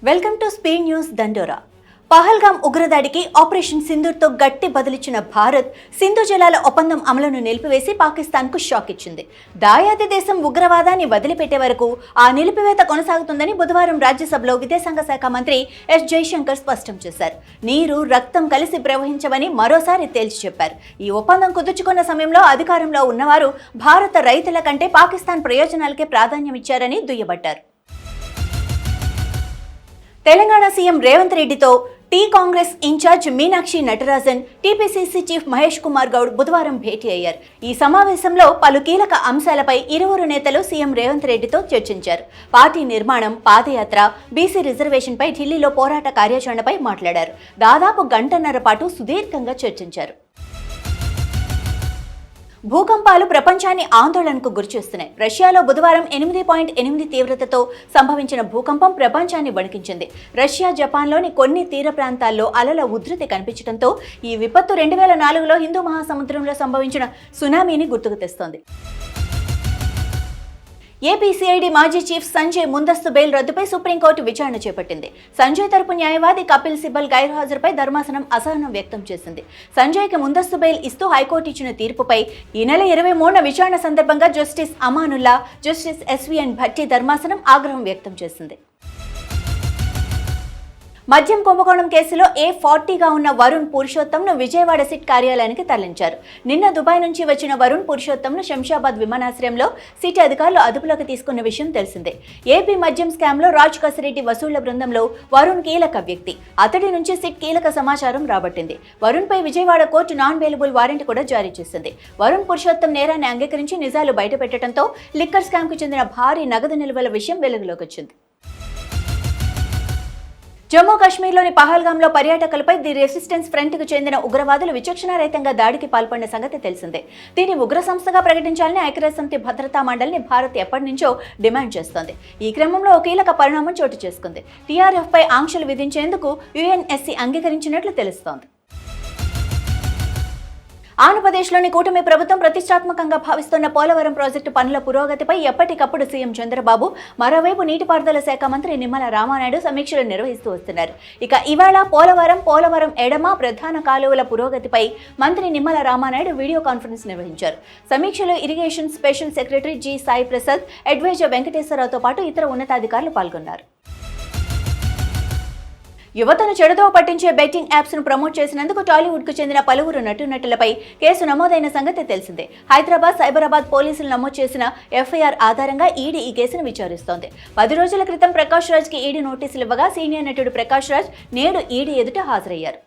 Welcome to speed news దండోరా. Pahalgam ఉగ్రదాడికి operation సింధూర్తో గట్టి బదిలిచ్చిన భారత్ సింధు జలాల ఒప్పందం అమలును నిలిపివేసి పాకిస్తాన్కు షాక్ ఇచ్చింది. దాయాది దేశం ఉగ్రవాదాన్ని వదిలిపెట్టే వరకు ఆ నిలిపివేత కొనసాగుతుందని బుధవారం రాజ్యసభలో విదేశాంగ శాఖ మంత్రి ఎస్ జైశంకర్ స్పష్టం చేశారు. నీరు, రక్తం కలిసి ప్రవహించవని మరోసారి తేల్చి చెప్పారు. ఈ ఒప్పందం కుదుర్చుకున్న సమయంలో అధికారంలో ఉన్నవారు భారత రైతుల కంటే పాకిస్తాన్ ప్రయోజనాలకే ప్రాధాన్యమిచ్చారని దుయ్యబట్టారు. తెలంగాణ సీఎం రేవంత్ రెడ్డితో T Congress incharge Meenakshi Natarajan, TPCC chief Mahesh Kumar Goud బుధవారం భేటీ అయ్యారు. ఈ సమావేశంలో పలు కీలక అంశాలపై ఇరువురు నేతలు సీఎం రేవంత్ రెడ్డితో చర్చించారు. పార్టీ నిర్మాణం, పాదయాత్ర, బీసీ రిజర్వేషన్పై ఢిల్లీలో పోరాట కార్యాచరణపై మాట్లాడారు. దాదాపు గంటన్నర పాటు సుదీర్ఘంగా చర్చించారు. భూకంపాలు ప్రపంచాన్ని ఆందోళనకు గురిచేస్తున్నాయి. రష్యాలో బుధవారం 8.8 తీవ్రతతో సంభవించిన భూకంపం ప్రపంచాన్ని వణికించింది. రష్యా, జపాన్లోని కొన్ని తీర ప్రాంతాల్లో అలల ఉధృతి కనిపించడంతో ఈ విపత్తు 2004లో హిందూ మహాసముద్రంలో సంభవించిన సునామీని గుర్తుకు తెస్తోంది. ఏపీసీఐడీ మాజీ చీఫ్ సంజయ్ ముందస్తు బెయిల్ రద్దుపై సుప్రీంకోర్టు విచారణ చేపట్టింది. సంజయ్ తరపు న్యాయవాది కపిల్ సిబల్ గైర్హాజరుపై ధర్మాసనం అసహనం వ్యక్తం చేసింది. సంజయ్కి ముందస్తు బెయిల్ ఇస్తూ హైకోర్టు ఇచ్చిన తీర్పుపై ఈ నెల 23న విచారణ సందర్భంగా justice Amanullah, justice SVN Bhatti ధర్మాసనం ఆగ్రహం వ్యక్తం చేసింది. మద్యం కుంభకోణం కేసులో A40గా ఉన్న వరుణ్ పురుషోత్తంను విజయవాడ సిట్ కార్యాలయానికి తరలించారు. నిన్న దుబాయ్ నుంచి వచ్చిన వరుణ్ పురుషోత్తంను శంషాబాద్ విమానాశ్రయంలో సిట్ అధికారులు అదుపులోకి తీసుకున్న విషయం తెలిసిందే. ఏపీ మద్యం స్కామ్లో రాజ్ కసిరెడ్డి వసూళ్ల బృందంలో వరుణ్ కీలక వ్యక్తి. అతడి నుంచి సిట్ కీలక సమాచారం రాబట్టింది. వరుణ్పై Vijayawada court non bailable warrant కూడా జారీ చేసింది. వరుణ్ పురుషోత్తం నేరాన్ని అంగీకరించి నిజాలు బయటపెట్టడంతో లిక్కర్ స్కామ్కు చెందిన భారీ నగదు నిల్వల విషయం వెలుగులోకి వచ్చింది. జమ్మూ కాశ్మీర్లోని పహల్గామ్లో పర్యాటకులపై ది రెసిస్టెన్స్ ఫ్రంట్కు చెందిన ఉగ్రవాదులు విచక్షణారహితంగా దాడికి పాల్పడిన సంగతి తెలిసిందే. దీన్ని ఉగ్ర సంస్థగా ప్రకటించాలని ఐక్యరాజ్యసమితి భద్రతా మండలిని భారత్ ఎప్పటి నుంచో డిమాండ్ చేస్తోంది. ఈ క్రమంలో ఓ కీలక పరిణామం చోటు చేసుకుంది. టీఆర్ఎఫ్పై ఆంక్షలు విధించేందుకు యుఎన్ఎస్సీ అంగీకరించినట్లు తెలుస్తోంది. ఆంధ్రప్రదేశ్లోని కూటమి ప్రభుత్వం ప్రతిష్టాత్మకంగా భావిస్తున్న పోలవరం ప్రాజెక్టు పనుల పురోగతిపై ఎప్పటికప్పుడు సీఎం చంద్రబాబు, మరోవైపు నీటిపారుదల శాఖ మంత్రి నిమ్మల రామానాయుడు సమీక్షలు నిర్వహిస్తూ వస్తున్నారు. ఇక ఇవాళ పోలవరం ఎడమ ప్రధాన కాలువల పురోగతిపై మంత్రి నిమ్మల రామానాయుడు వీడియో కాన్ఫరెన్స్ నిర్వహించారు. సమీక్షలో irrigation special secretary G Sai Prasad, adviser వెంకటేశ్వరరావుతో పాటు ఇతర ఉన్నతాధికారులు పాల్గొన్నారు. యువతను చెడుతో పట్టించే బెట్టింగ్ యాప్స్ ను ప్రమోట్ చేసినందుకు టాలీవుడ్ కు చెందిన పలువురు నటీనటులపై కేసు నమోదైన సంగతి తెలిసిందే. హైదరాబాద్, సైబరాబాద్ పోలీసులు నమోదు చేసిన ఎఫ్ఐఆర్ ఆధారంగా ఈడీ ఈ కేసును విచారిస్తోంది. 10 రోజుల క్రితం ప్రకాష్ రాజ్ కి ఈడీ నోటీసులు ఇవ్వగా సీనియర్ నటుడు ప్రకాష్ రాజ్ నేడు ఈడీ ఎదుట హాజరయ్యారు.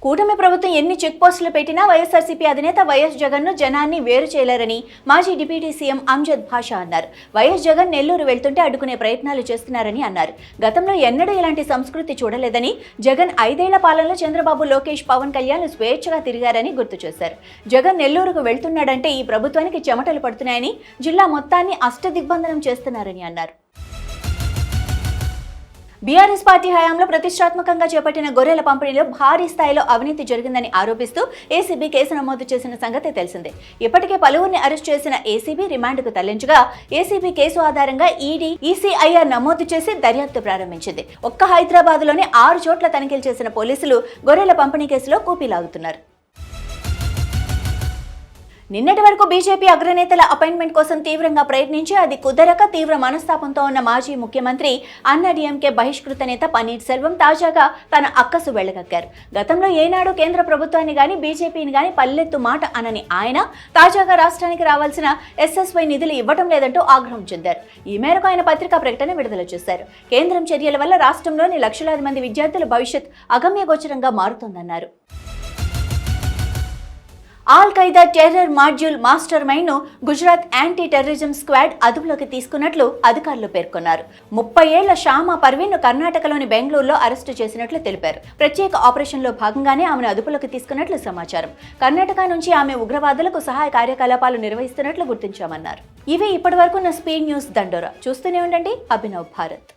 కూటమి ప్రభుత్వం ఎన్ని చెక్ పోస్టులు పెట్టినా వైఎస్ఆర్సీపీ అధినేత వైఎస్ జగన్ను జనాన్ని వేరు చేయలేరని మాజీ డిప్యూటీ సీఎం అంజద్ భాషా అన్నారు. వైఎస్ జగన్ నెల్లూరు వెళ్తుంటే అడ్డుకునే ప్రయత్నాలు చేస్తున్నారని అన్నారు. గతంలో ఎన్నడూ ఇలాంటి సంస్కృతి చూడలేదని, జగన్ 5 ఏళ్ల పాలనలో చంద్రబాబు, లోకేష్, పవన్ కళ్యాణ్ స్వేచ్ఛగా తిరిగారని గుర్తు చేశారు. జగన్ నెల్లూరుకు వెళ్తున్నాడంటే ఈ ప్రభుత్వానికి చెమటలు పడుతున్నాయని, జిల్లా మొత్తాన్ని అష్టదిగ్బంధనం చేస్తున్నారని అన్నారు. బీఆర్ఎస్ పార్టీ హయాంలో ప్రతిష్టాత్మకంగా చేపట్టిన గొర్రెల పంపిణీలో భారీ స్థాయిలో అవినీతి జరిగిందని ఆరోపిస్తూ ఏసీబీ కేసు నమోదు చేసిన సంగతి తెలిసిందే. ఇప్పటికే పలువురిని అరెస్ట్ చేసిన ఏసీబీ రిమాండ్కు తరలించగా ఏసీబీ కేసు ఆధారంగా ఈడీ ఈసీఐఆర్ నమోదు చేసి దర్యాప్తు ప్రారంభించింది. ఒక్క హైదరాబాద్లోనే 6 చోట్ల తనిఖీలు చేసిన పోలీసులు గొర్రెల పంపిణీ కేసులో కూపీలాగుతున్నారు. నిన్నటి వరకు బీజేపీ అగ్రనేతల అపాయింట్మెంట్ కోసం తీవ్రంగా ప్రయత్నించి అది కుదరక తీవ్ర మనస్తాపంతో ఉన్న మాజీ ముఖ్యమంత్రి అన్నాడీఎంకే బహిష్కృత నేత పన్నీర్ సెల్వం తాజాగా తన అక్కసు వెళ్లగక్కారు. గతంలో ఏనాడు కేంద్ర ప్రభుత్వాన్ని గాని బీజేపీని గాని పల్లెత్తు మాట అనని ఆయన తాజాగా రాష్ట్రానికి రావాల్సిన ఎస్ఎస్వై నిధులు ఇవ్వడం లేదంటూ ఆగ్రహం చెందారు. ఈ మేరకు ఆయన పత్రికా ప్రకటన విడుదల చేశారు. కేంద్రం చర్యల వల్ల రాష్ట్రంలోని లక్షలాది మంది విద్యార్థుల భవిష్యత్ అగమ్యగోచరంగా మారుతోందన్నారు. Al Qaeda terror module mastermind ను గుజరాత్ యాంటీ టెర్రరిజం స్క్వాడ్ అదుపులోకి తీసుకున్నట్లు అధికారులు పేర్కొన్నారు. 30 ఏళ్ల షామా పర్వీన్ ను కర్ణాటకలోని బెంగళూరులో అరెస్టు చేసినట్లు తెలిపారు. ప్రత్యేక ఆపరేషన్లో భాగంగానే ఆమెను అదుపులోకి తీసుకున్నట్లు సమాచారం. కర్ణాటక నుంచి ఆమె ఉగ్రవాదులకు సహాయ కార్యకలాపాలు నిర్వహిస్తున్నట్లు గుర్తించామన్నారు. ఇవి ఇప్పటివరకు నా స్పీడ్ న్యూస్ దండోరా. చూస్తూనే ఉండండి అభినవ్ భారత్.